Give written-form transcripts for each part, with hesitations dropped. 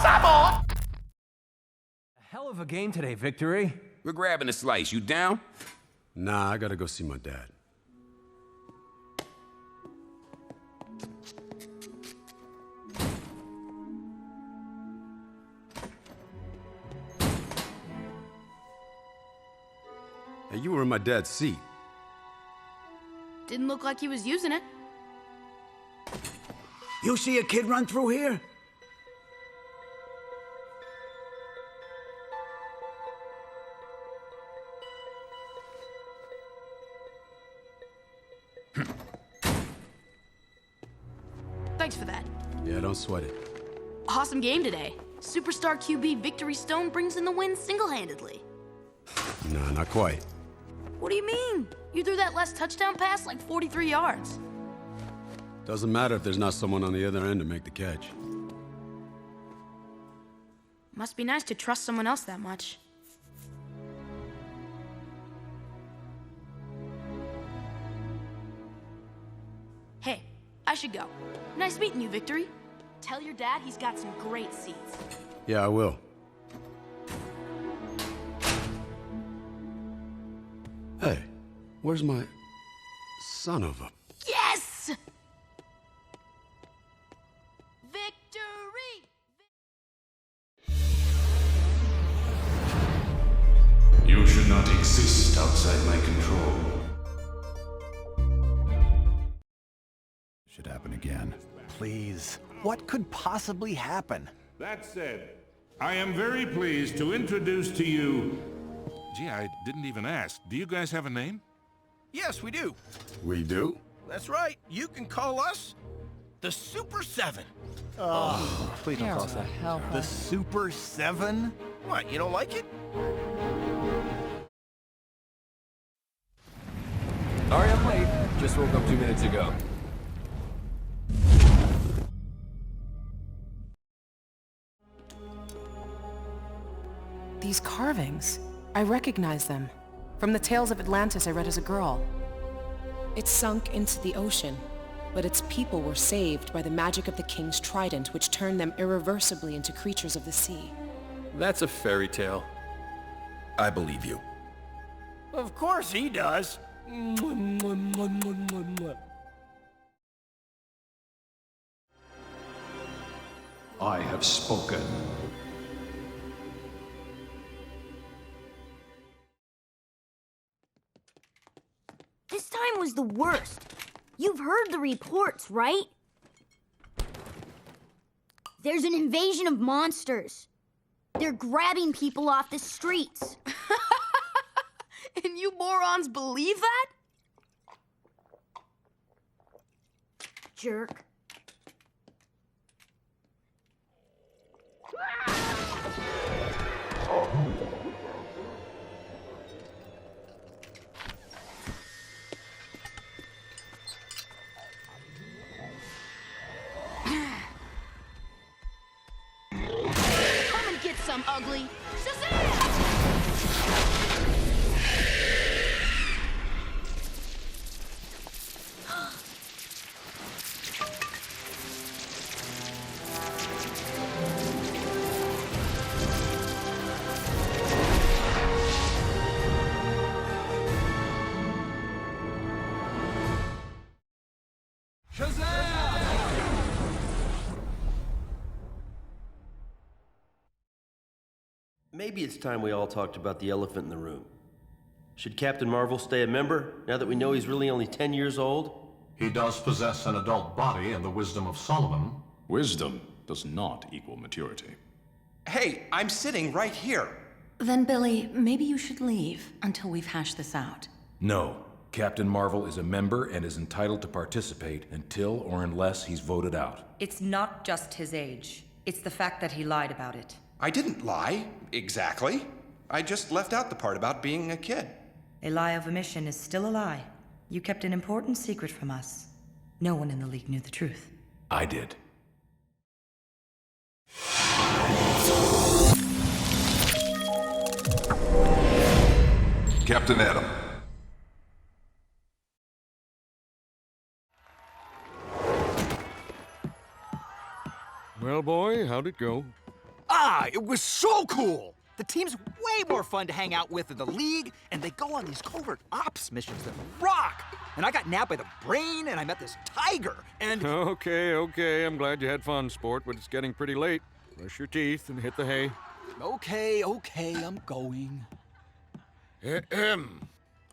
sabor! A hell of a game today, Victory. We're grabbing a slice. You down? Nah, I gotta go see my dad. Hey, you were in my dad's seat. Didn't look like he was using it. You see a kid run through here? Thanks for that. Yeah, don't sweat it. Awesome game today. Superstar QB Victory Stone brings in the win single-handedly. Nah, not quite. What do you mean? You threw that last touchdown pass like 43 yards. Doesn't matter if there's not someone on the other end to make the catch. Must be nice to trust someone else that much. Hey, I should go. Nice meeting you, Victory. Tell your dad he's got some great seats. Yeah, I will. Hey, where's my son of a... Yes! Victory! You should not exist outside my control. Should happen again. Please. What could possibly happen? That said, I am very pleased to introduce to you... Gee, I didn't even ask. Do you guys have a name? Yes, we do. We do? That's right. You can call us the Super 7. Please don't call us that. The Super 7? What, you don't like it? Sorry I'm late. Just woke up 2 minutes ago. These carvings, I recognize them. From the tales of Atlantis I read as a girl. It sunk into the ocean, but its people were saved by the magic of the king's trident, which turned them irreversibly into creatures of the sea. That's a fairy tale. I believe you. Of course he does. I have spoken. This time was the worst. You've heard the reports, right? There's an invasion of monsters. They're grabbing people off the streets. And you morons believe that? Jerk. Come and get some, ugly. Shazam! Maybe it's time we all talked about the elephant in the room. Should Captain Marvel stay a member, now that we know he's really only 10 years old? He does possess an adult body and the wisdom of Solomon. Wisdom does not equal maturity. Hey, I'm sitting right here. Then, Billy, maybe you should leave until we've hashed this out. No. Captain Marvel is a member and is entitled to participate until or unless he's voted out. It's not just his age. It's the fact that he lied about it. I didn't lie, exactly. I just left out the part about being a kid. A lie of omission is still a lie. You kept an important secret from us. No one in the League knew the truth. I did. Captain Adam. Well, boy, how'd it go? Yeah, it was so cool. The team's way more fun to hang out with than the League, and they go on these covert ops missions that rock. And I got nabbed by the Brain, and I met this tiger, and... Okay, I'm glad you had fun, sport, but it's getting pretty late. Brush your teeth and hit the hay. Okay, I'm going.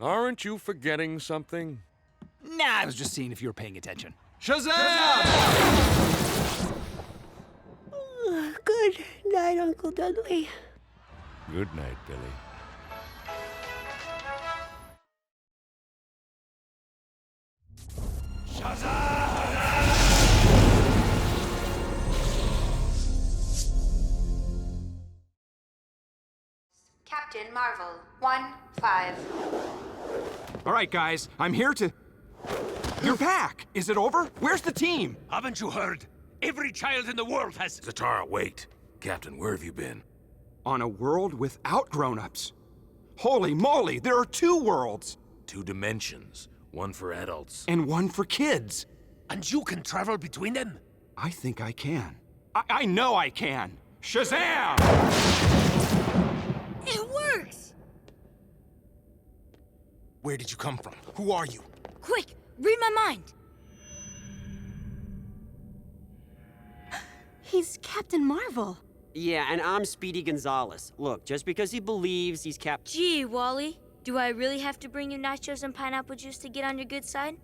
Aren't you forgetting something? Nah, I was just seeing if you were paying attention. Shazam! Good night, Uncle Dudley. Good night, Billy. Captain Marvel, 1-5. All right, guys, I'm here to... You're back! Is it over? Where's the team? Haven't you heard? Every child in the world has... Zatara, wait. Captain, where have you been? On a world without grown-ups. Holy moly, there are 2 worlds! 2 dimensions. One for adults. And one for kids. And you can travel between them? I think I can. I know I can! Shazam! It works! Where did you come from? Who are you? Quick, read my mind. He's Captain Marvel. Yeah, and I'm Speedy Gonzalez. Look, just because he believes he's Gee, Wally, do I really have to bring you nachos and pineapple juice to get on your good side?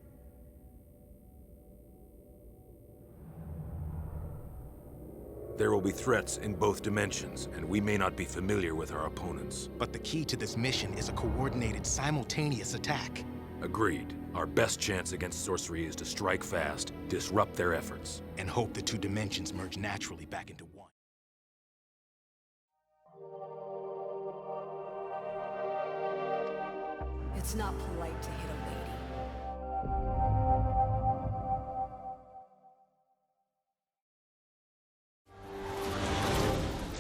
There will be threats in both dimensions, and we may not be familiar with our opponents. But the key to this mission is a coordinated, simultaneous attack. Agreed. Our best chance against sorcery is to strike fast, disrupt their efforts. And hope the 2 dimensions merge naturally back into one. It's not polite to hit a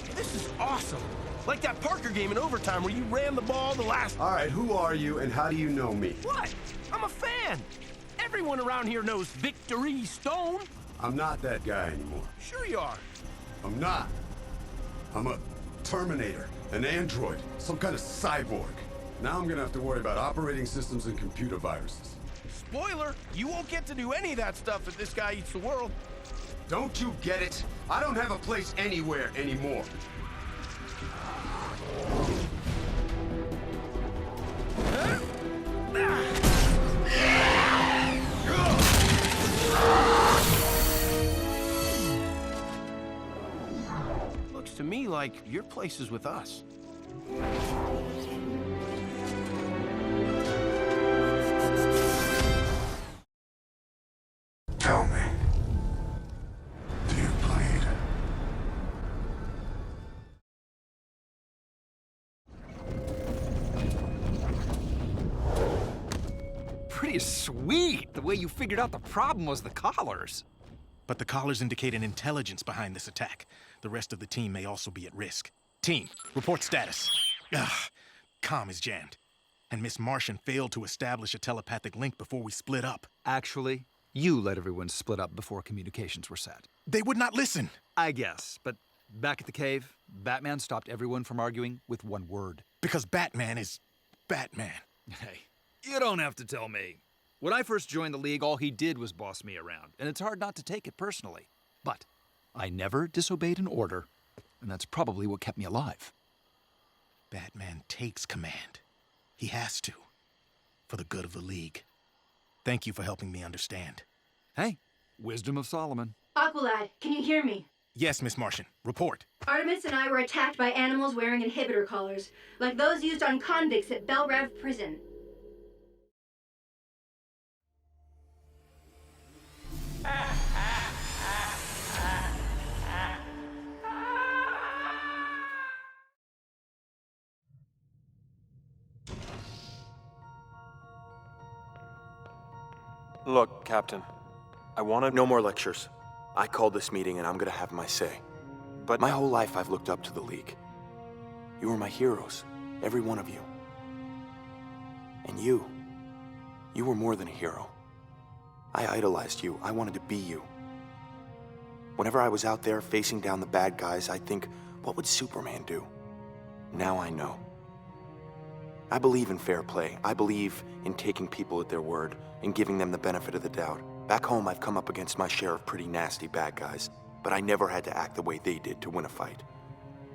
lady. This is awesome! Like that Parker game in overtime where you ran the ball the last... All right, who are you and how do you know me? What? I'm a fan! Everyone around here knows Victory Stone. I'm not that guy anymore. Sure you are. I'm not. I'm a Terminator, an android, some kind of cyborg. Now I'm gonna have to worry about operating systems and computer viruses. Spoiler, you won't get to do any of that stuff if this guy eats the world. Don't you get it? I don't have a place anywhere anymore. Looks to me like your place is with us. Tell me, do you bleed? Pretty sweet, the way you figured out the problem was the collars. But the collars indicate an intelligence behind this attack. The rest of the team may also be at risk. Team, report status. Comm is jammed. And Miss Martian failed to establish a telepathic link before we split up. Actually, you let everyone split up before communications were set. They would not listen. I guess, but back at the cave, Batman stopped everyone from arguing with one word. Because Batman is Batman. Hey, you don't have to tell me. When I first joined the League, all he did was boss me around, and it's hard not to take it personally. But I never disobeyed an order, and that's probably what kept me alive. Batman takes command. He has to. For the good of the League. Thank you for helping me understand. Hey, wisdom of Solomon. Aqualad, can you hear me? Yes, Miss Martian. Report. Artemis and I were attacked by animals wearing inhibitor collars, like those used on convicts at Bel Rev prison. Look, Captain, I want no more lectures. I called this meeting and I'm gonna have my say. But my whole life I've looked up to the League. You were my heroes, every one of you. And you were more than a hero. I idolized you. I wanted to be you. Whenever I was out there facing down the bad guys, I'd think, What would Superman do? Now I know. I believe in fair play. I believe in taking people at their word and giving them the benefit of the doubt. Back home, I've come up against my share of pretty nasty bad guys, but I never had to act the way they did to win a fight.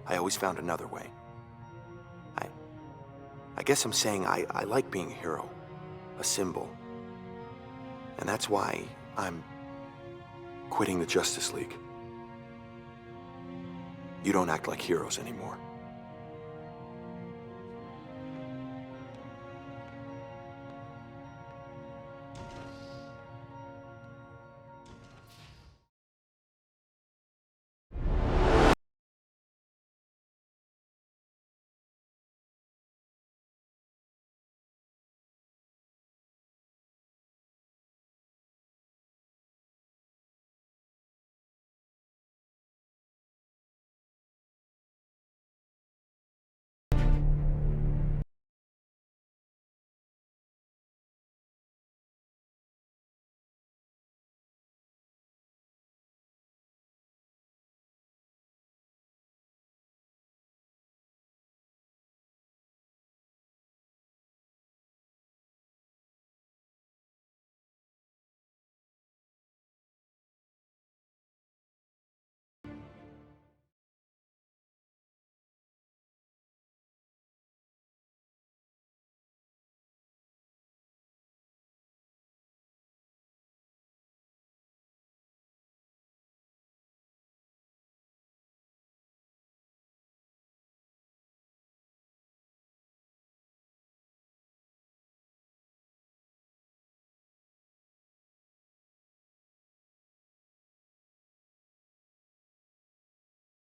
I always found another way. I guess I'm saying I like being a hero, a symbol. And that's why I'm quitting the Justice League. You don't act like heroes anymore.